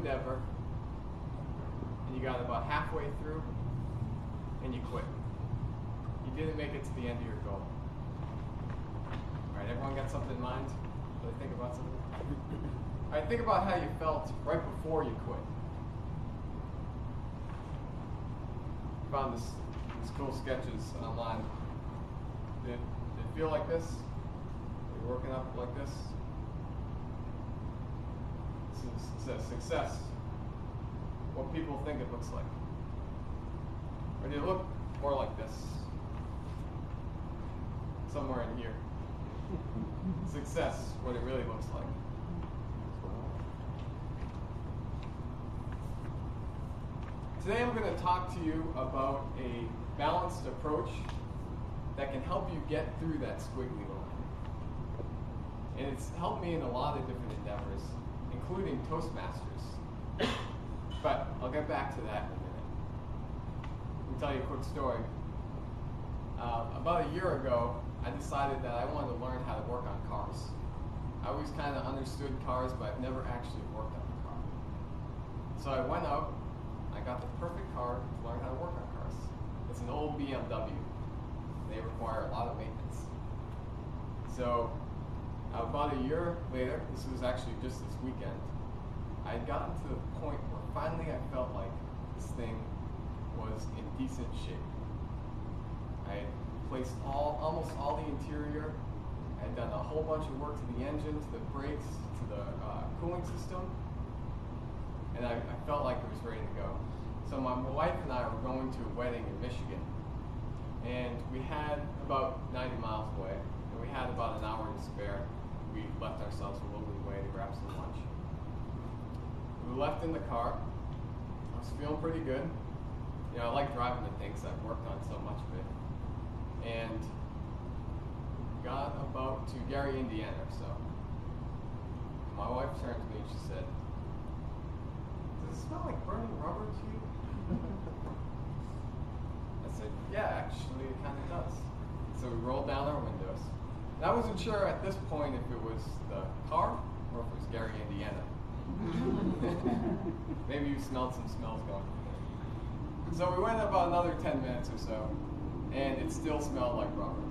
endeavor, and you got about halfway through, and you quit. You didn't make it to the end of your goal. All right, everyone got something in mind? Really think about something? All right, think about how you felt right before you quit. Found these cool sketches online. Did it feel like this? Are you working up like this? Success. What people think it looks like. Or did it look more like this? Somewhere in here. Success, what it really looks like. Today I'm going to talk to you about a balanced approach that can help you get through that squiggly line. And it's helped me in a lot of different endeavors, including Toastmasters. But I'll get back to that in a minute. Let me tell you a quick story. About a year ago, I decided that I wanted to learn how to work on cars. I always kind of understood cars, but I've never actually worked on a car. So I went out, I got the perfect car to learn how to work on cars. It's an old BMW. They require a lot of maintenance. So about a year later, this was actually just this weekend, I had gotten to the point where finally I felt like this thing was in decent shape. I had replaced almost all the interior. I had done a whole bunch of work to the engine, to the brakes, to the cooling system, and I felt like it was ready to go. So my wife and I were going to a wedding in Michigan, and we had about 90 miles away, and we had about an hour to spare. We left ourselves a little way to grab some lunch. We left in the car. I was feeling pretty good. You know, I like driving the things. I've worked on so much of it. And got about to Gary, Indiana or so. My wife turned to me and she said, "Does it smell like burning rubber to you?" I said, "Yeah, actually it kind of does." So we rolled down our windows. And I wasn't sure at this point if it was the car or if it was Gary, Indiana. Maybe you smelled some smells going through there. So we went about another 10 minutes or so, and it still smelled like rubber.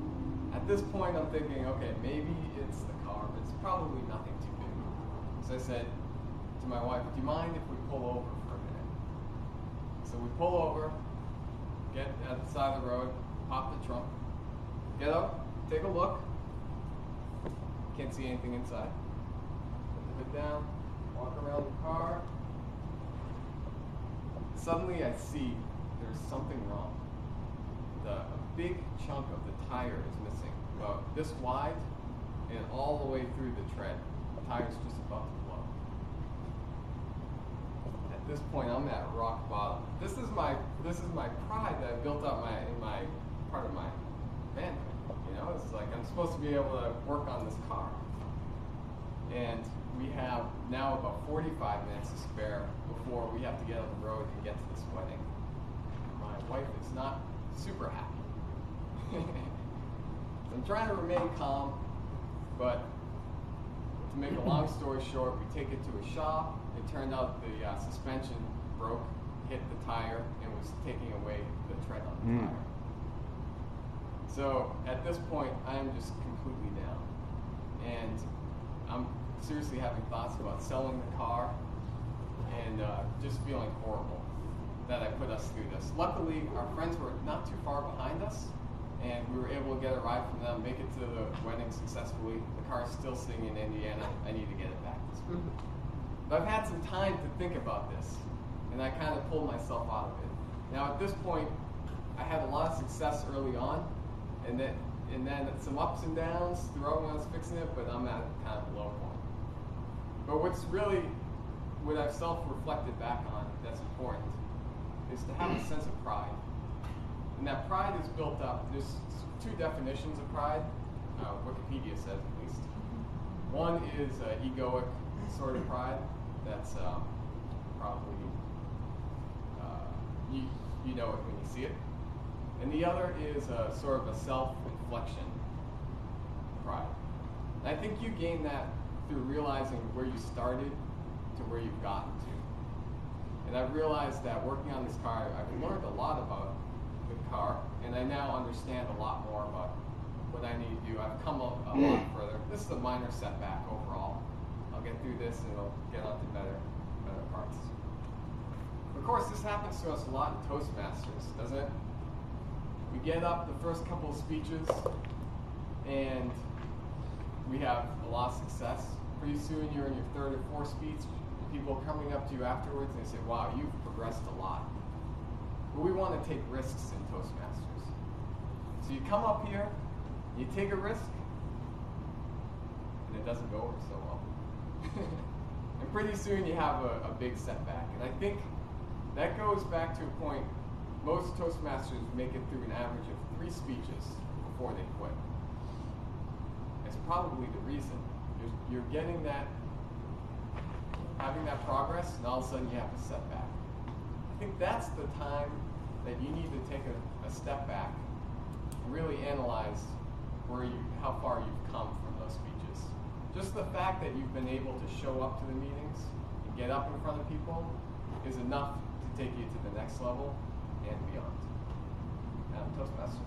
At this point, I'm thinking, okay, maybe it's the car, but it's probably nothing too big. So I said to my wife, "Do you mind if we pull over for a minute?" So we pull over, get at the side of the road, pop the trunk, get up, take a look. Can't see anything inside. Put the hood down, walk around the car. Suddenly I see there's something wrong. A big chunk of the tire is missing, about this wide and all the way through the tread. The tire's just about to blow. At this point, I'm at rock bottom. This is my pride that I built up in my part of my manhood. You know, it's like I'm supposed to be able to work on this car. And we have now about 45 minutes to spare before we have to get on the road and get to this wedding. My wife is not super happy. I'm trying to remain calm, but to make a long story short, we take it to a shop. It turned out the suspension broke, hit the tire, and was taking away the tread on the tire. So at this point, I am just completely down. And I'm seriously having thoughts about selling the car and just feeling horrible that I put us through this. Luckily, our friends were not too far behind us, and we were able to get a ride from them, make it to the wedding successfully. The car is still sitting in Indiana. I need to get it back this week. But I've had some time to think about this, and I kind of pulled myself out of it. Now at this point, I had a lot of success early on, and then some ups and downs throughout when I was fixing it, but I'm at kind of a low point. But what I've self-reflected back on that's important is to have a sense of pride. And that pride is built up. There's two definitions of pride, Wikipedia says at least. One is egoic sort of pride. That's probably, you know it when you see it. And the other is sort of a self-inflection pride. And I think you gain that through realizing where you started to where you've gotten to. And I've realized that working on this car, I've learned a lot about the car, and I now understand a lot more about what I need to do. I've come a lot further. This is a minor setback overall. I'll get through this and I'll get on to better parts. Of course, this happens to us a lot in Toastmasters, doesn't it? We get up the first couple of speeches and we have a lot of success. Pretty soon you're in your third or fourth speech. People are coming up to you afterwards and they say, wow, you've progressed a lot. But we want to take risks in Toastmasters. So you come up here, you take a risk, and it doesn't go over so well. And pretty soon you have a big setback. And I think that goes back to a point, most Toastmasters make it through an average of 3 speeches before they quit. It's probably the reason. You're getting that, having that progress, and all of a sudden you have a setback. I think that's the time that you need to take a step back and really analyze how far you've come from those speeches. Just the fact that you've been able to show up to the meetings and get up in front of people is enough to take you to the next level and beyond. Toastmaster.